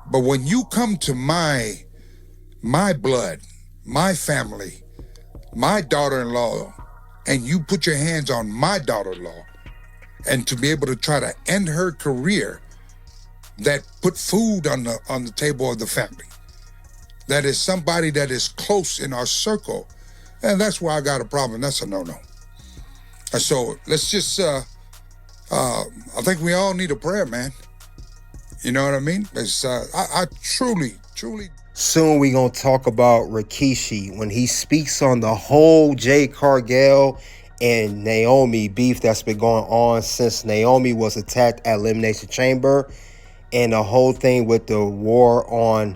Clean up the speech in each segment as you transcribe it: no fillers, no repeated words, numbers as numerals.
But when you come to my blood, my family, my daughter-in-law, and you put your hands on my daughter-in-law, and to be able to try to end her career, that put food on the table of the family, that is somebody that is close in our circle, and that's why I got a problem. That's a no-no. And so let's just, I think we all need a prayer, man. You know what I mean? It's, I truly. Soon we gonna talk about Rikishi when he speaks on the whole Jade Cargill and Naomi beef that's been going on since Naomi was attacked at Elimination Chamber, and the whole thing with the war on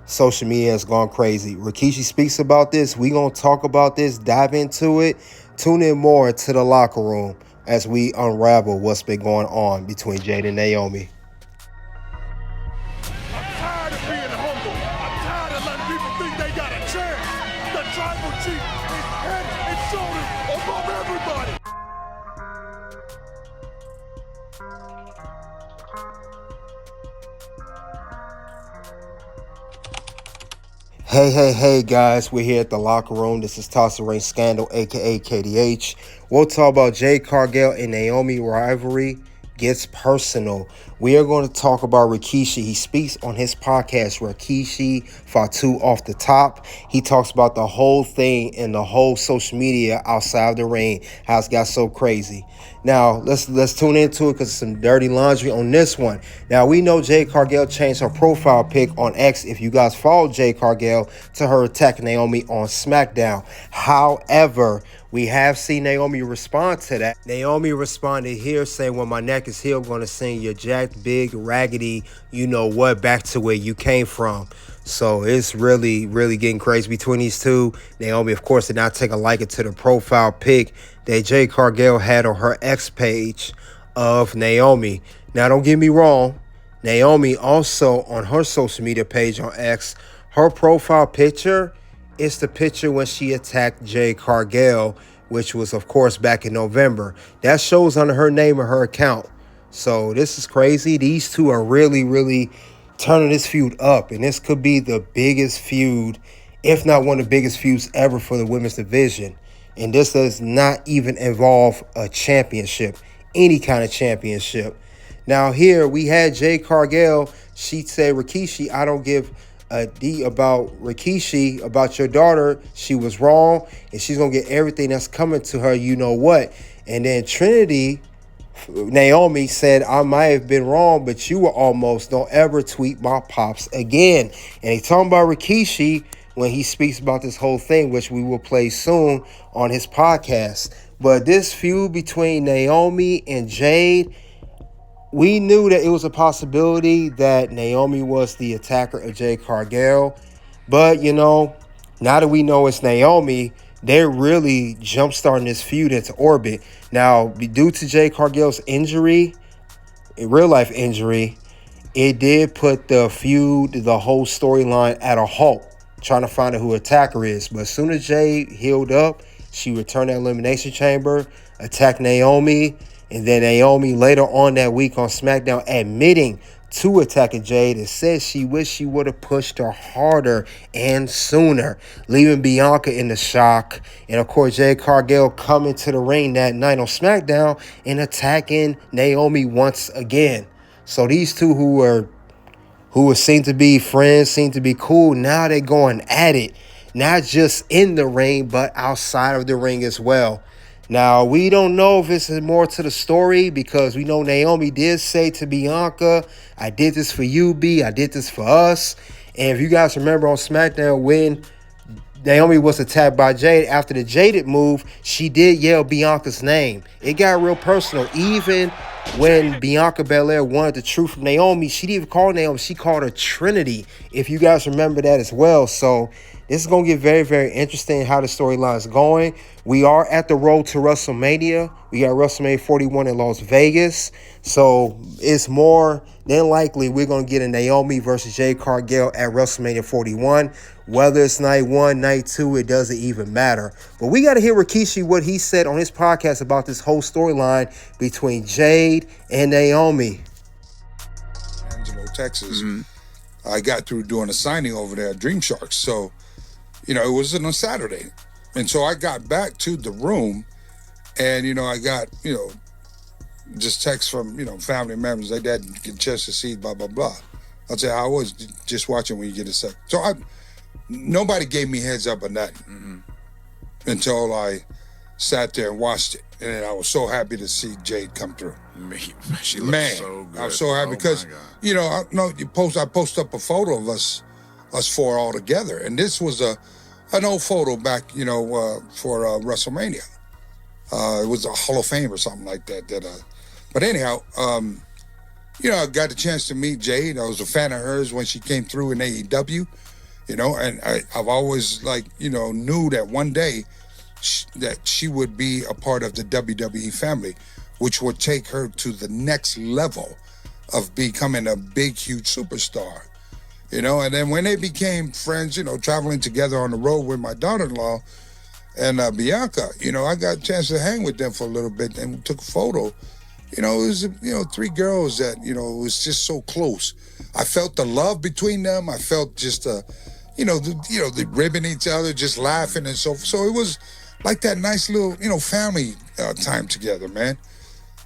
social media has gone crazy. Rikishi speaks about this. We gonna talk about this, dive into it. Tune in more to the locker room as we unravel what's been going on between Jade and Naomi. Hey, guys. We're here at the locker room. This is Toss and Rain Scandal, a.k.a. KDH. We'll talk about Jade Cargill and Naomi Rivalry gets personal. We are going to talk about Rikishi. He speaks on his podcast, Rikishi Fatu Off the Top. He talks about the whole thing and the whole social media outside of the ring, how it's got so crazy. Now, let's tune into it because some dirty laundry on this one. Now, we know Jade Cargill changed her profile pic on X, if you guys follow Jade Cargill, to her attack Naomi on SmackDown. However, we have seen Naomi respond to that. Naomi responded here saying, when my neck is healed, I'm going to send your jacked, big, raggedy, you know what, back to where you came from. So it's really, really getting crazy between these two. Naomi, of course, did not take a liking to the profile pic that Jade Cargill had on her X page of Naomi. Now, don't get me wrong. Naomi also on her social media page on X, her profile picture is the picture when she attacked Jade Cargill, which was, of course, back in November. That shows under her name and her account. So this is crazy. These two are really, really turning this feud up. And this could be the biggest feud, if not one of the biggest feuds ever for the women's division. And this does not even involve a championship, any kind of championship. Now here we had Jade Cargill. She said, Rikishi, I don't give a D about Rikishi, about your daughter. She was wrong, and she's going to get everything that's coming to her, you know what. And then Trinity, Naomi, said, I might have been wrong, but you were almost. Don't ever tweet my pops again. And he talking about Rikishi when he speaks about this whole thing, which we will play soon on his podcast. But this feud between Naomi and Jade, we knew that it was a possibility that Naomi was the attacker of Jade Cargill. But, you know, now that we know it's Naomi, they're really jumpstarting this feud into orbit. Now, due to Jade Cargill's injury, real-life injury, it did put the feud, the whole storyline at a halt, trying to find out who attacker is. But as soon as Jade healed up, she returned to Elimination Chamber, attacked Naomi, and then Naomi later on that week on SmackDown admitting to attacking Jade and said she wished she would have pushed her harder and sooner, leaving Bianca in the shock. And of course, Jade Cargill coming to the ring that night on SmackDown and attacking Naomi once again. So these two who were seen to be friends, seem to be cool, now they're going at it. Not just in the ring, but outside of the ring as well. Now, we don't know if this is more to the story because we know Naomi did say to Bianca, I did this for you, B. I did this for us. And if you guys remember on SmackDown when Naomi was attacked by Jade, after the Jaded move, she did yell Bianca's name. It got real personal. Even when Bianca Belair wanted the truth from Naomi, she didn't even call Naomi. She called her Trinity, if you guys remember that as well. So this is going to get very, very interesting how the storyline is going. We are at the road to WrestleMania. We got WrestleMania 41 in Las Vegas. So it's more than likely we're going to get a Naomi versus Jade Cargill at WrestleMania 41. Whether it's night one, night two, it doesn't even matter. But we got to hear Rikishi, what he said on his podcast about this whole storyline between Jade and Naomi. Angelo, Texas. I got through doing a signing over there at Dream Sharks. So, you know, it was on a Saturday. And so I got back to the room and, you know, I got, you know, just texts from, you know, family members. They didn't get a chance to see, blah, blah, blah. I'll say, I was just watching when you get a sec. So nobody gave me heads up on that until I sat there and watched it. And I was so happy to see Jade come through. She looks so good. I was so happy because, you know, I post up a photo of us four all together. And this was an old photo back, you know, for WrestleMania. It was a Hall of Fame or something like that. But anyhow, you know, I got the chance to meet Jade. I was a fan of hers when she came through in AEW, you know, and I've always, like, you know, knew that one day that she would be a part of the WWE family, which would take her to the next level of becoming a big, huge superstar, you know. And then when they became friends, you know, traveling together on the road with my daughter-in-law and Bianca, you know, I got a chance to hang with them for a little bit and we took a photo. You know, it was, you know, three girls that, you know, it was just so close. I felt the love between them. I felt just, you know, the ribbing each other, just laughing and so. So it was like that nice little, you know, family time together, man.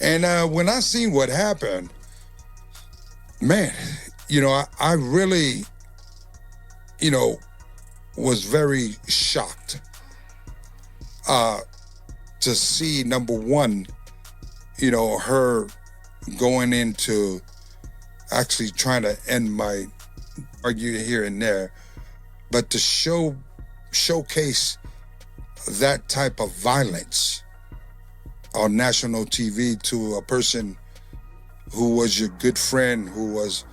And when I seen what happened, man, you know, I really, you know, was very shocked to see, number one, you know, her going into actually trying to end my argue here and there, but to showcase that type of violence on national TV to a person who was your good friend, who was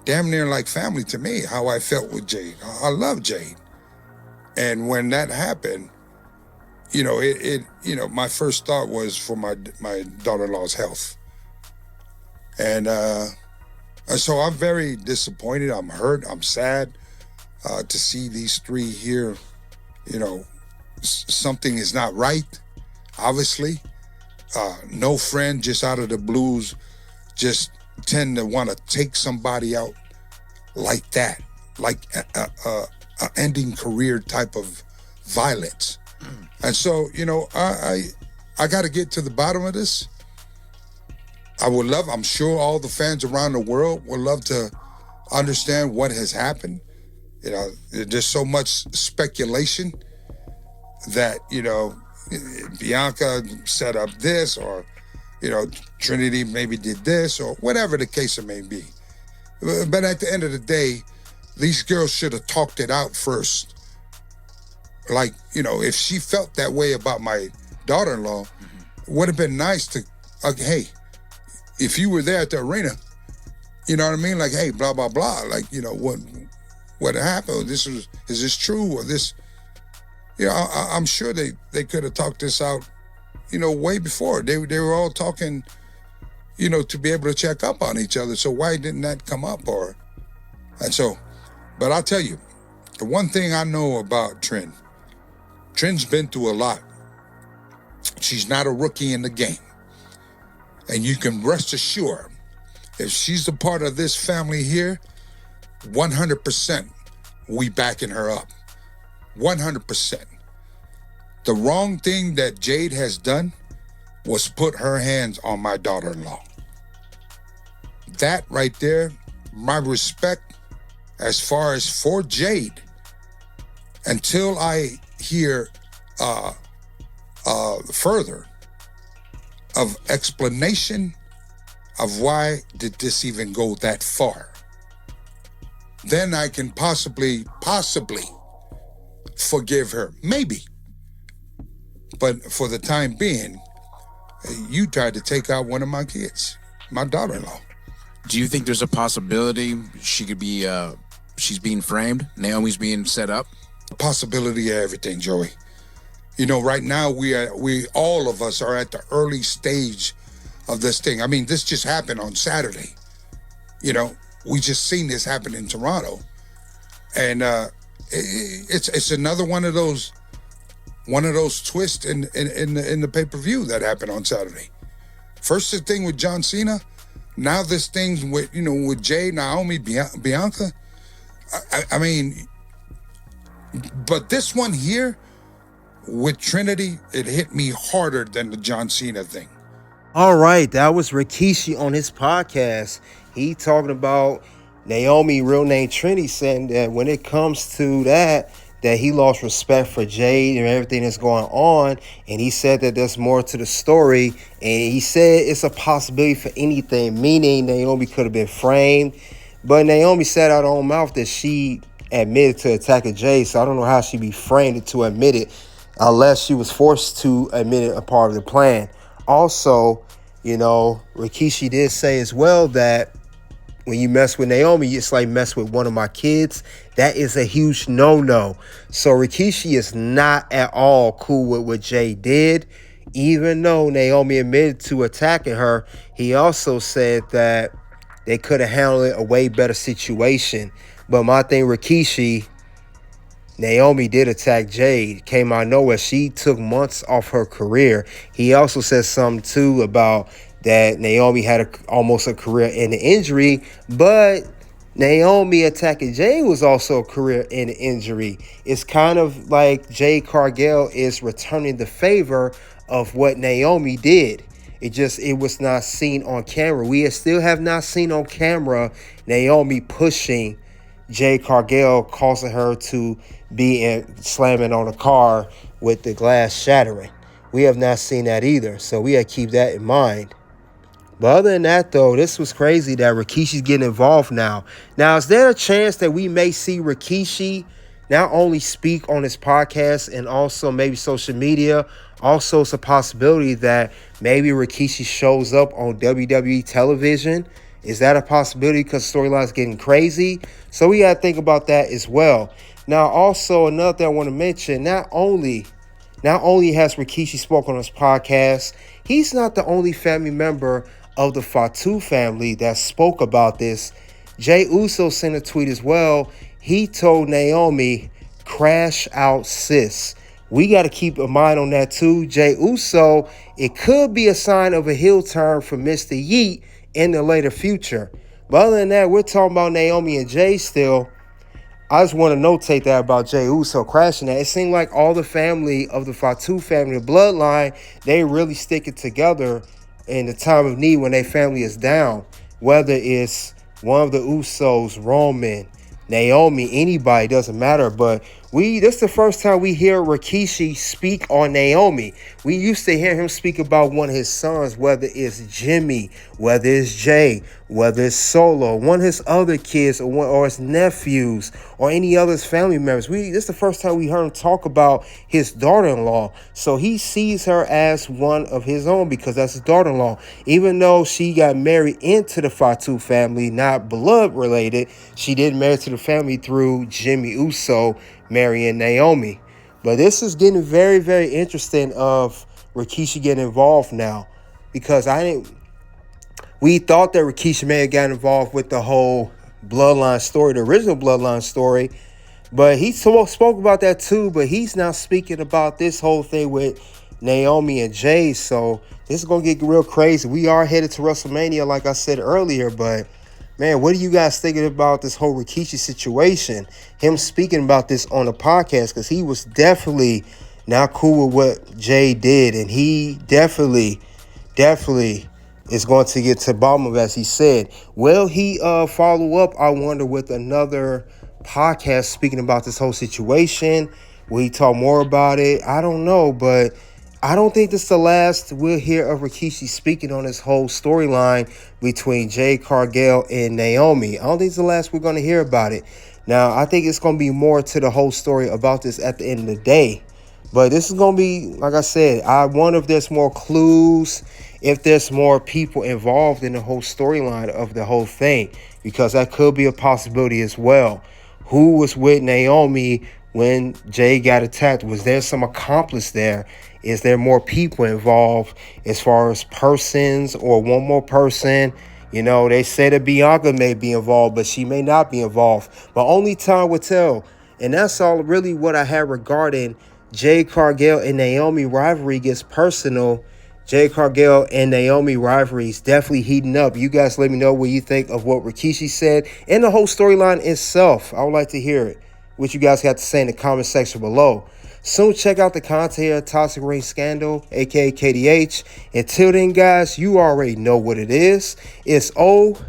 damn near like family to me, how I felt with Jade. I love Jade. And when that happened, you know, you know, my first thought was for my daughter-in-law's health. And so I'm very disappointed. I'm hurt. I'm sad to see these three here. You know, something is not right, obviously. No friend just out of the blues just tend to want to take somebody out like that, like a ending career type of violence. And so, you know, I got to get to the bottom of this. I'm sure all the fans around the world would love to understand what has happened. You know, there's so much speculation that, you know, Bianca set up this, or, you know, Trinity maybe did this, or whatever the case it may be. But at the end of the day, these girls should have talked it out first. Like, you know, if she felt that way about my daughter-in-law, would have been nice to, hey, if you were there at the arena, you know what I mean? Like, hey, blah, blah, blah. Like, you know, what happened? Is this true? Or this, you know, I'm sure they could have talked this out, you know, way before. They were all talking, you know, to be able to check up on each other. So why didn't that come up? And so, but I'll tell you, the one thing I know about Trin's been through a lot. She's not a rookie in the game. And you can rest assured, if she's a part of this family here, 100% we backing her up. 100%. The wrong thing that Jade has done was put her hands on my daughter-in-law. That right there, my respect as far as for Jade, until I hear further of explanation of why did this even go that far, then I can possibly forgive her, maybe. But for the time being, you tried to take out one of my kids, my daughter-in-law. Do you think there's a possibility she could be, she's being framed? Naomi's being set up? The possibility of everything, Joey. You know, right now we all of us are at the early stage of this thing. I mean, this just happened on Saturday. You know, we just seen this happen in Toronto, and it's another one of those twists in the pay-per-view that happened on Saturday. First the thing with John Cena, now this thing with, you know, with Jade, Naomi, Bianca. I mean, but this one here with Trinity, it hit me harder than the John Cena thing. All right, that was Rikishi on his podcast. He talking about Naomi, real name Trinity, saying that when it comes to that he lost respect for Jade and everything that's going on. And he said that there's more to the story. And he said it's a possibility for anything, meaning Naomi could have been framed. But Naomi said out of her own mouth that she admitted to attacking Jade. So I don't know how she'd be framed to admit it unless she was forced to admit it a part of the plan. Also, Rikishi did say as well that when you mess with Naomi, it's like mess with one of my kids. That is a huge no-no. So Rikishi is not at all cool with what Jay did. Even though Naomi admitted to attacking her, he also said that they could have handled it a way better situation. But my thing, Rikishi, Naomi did attack Jade. Came out of nowhere. She took months off her career. He also said something, too, about that Naomi had almost a career in the injury, but Naomi attacking Jade was also a career in the injury. It's kind of like Jade Cargill is returning the favor of what Naomi did. It was not seen on camera. We still have not seen on camera Naomi pushing Jade Cargill, causing her to be slamming on a car with the glass shattering. We have not seen that either, so we have to keep that in mind. But other than that, though, this was crazy that Rikishi's getting involved now. Now, is there a chance that we may see Rikishi not only speak on his podcast and also maybe social media? Also, it's a possibility that maybe Rikishi shows up on WWE television. Is that a possibility because the storyline's getting crazy? So we got to think about that as well. Now, also, another thing I want to mention, not only has Rikishi spoken on his podcast, he's not the only family member of the Fatu family that spoke about this. Jey Uso sent a tweet as well. He told Naomi, crash out, sis. We got to keep a mind on that too. Jey Uso, it could be a sign of a heel turn for Mr. Yeet in the later future. But other than that, we're talking about Naomi and Jay still. I just want to notate that about Jey Uso crashing that. It seemed like all the family of the Fatu family, the bloodline, they really stick it together in the time of need when their family is down. Whether it's one of the Usos, Roman, Naomi, anybody, doesn't matter. But this is the first time we hear Rikishi speak on Naomi. We used to hear him speak about one of his sons, whether it's Jimmy, whether it's Jay, whether it's Solo, one of his other kids, or his nephews, or any other family members. This is the first time we heard him talk about his daughter-in-law. So he sees her as one of his own because that's his daughter-in-law. Even though she got married into the Fatu family, not blood-related, she did marry to the family through Jimmy Uso marrying Naomi. But this is getting very, very interesting of Rikishi getting involved now, because we thought that Rikishi may have gotten involved with the whole bloodline story, the original bloodline story, but he spoke about that too, but he's now speaking about this whole thing with Naomi and Jay. So this is going to get real crazy. We are headed to WrestleMania, like I said earlier, but man, what are you guys thinking about this whole Rikishi situation? Him speaking about this on the podcast, because he was definitely not cool with what Jay did, and he definitely is going to get to the bottom of it, as he said. Will he follow up, I wonder, with another podcast speaking about this whole situation? Will he talk more about it? I don't know, but I don't think this is the last we'll hear of Rikishi speaking on this whole storyline between Jade Cargill and Naomi. I don't think it's the last we're going to hear about it. Now, I think it's going to be more to the whole story about this at the end of the day. But this is going to be, like I said, I wonder if there's more clues, if there's more people involved in the whole storyline of the whole thing, because that could be a possibility as well. Who was with Naomi when Jay got attacked? Was there some accomplice there? Is there more people involved as far as persons or one more person? They say that Bianca may be involved, but she may not be involved. But only time will tell. And that's all really what I had regarding Jade Cargill and Naomi rivalry gets personal. Jade Cargill and Naomi rivalry is definitely heating up. You guys let me know what you think of what Rikishi said and the whole storyline itself. I would like to hear it. What you guys got to say in the comment section below. Soon check out the content here, Toxic Ring Scandal, aka KDH. Until then, guys, you already know what it is. It's OUT.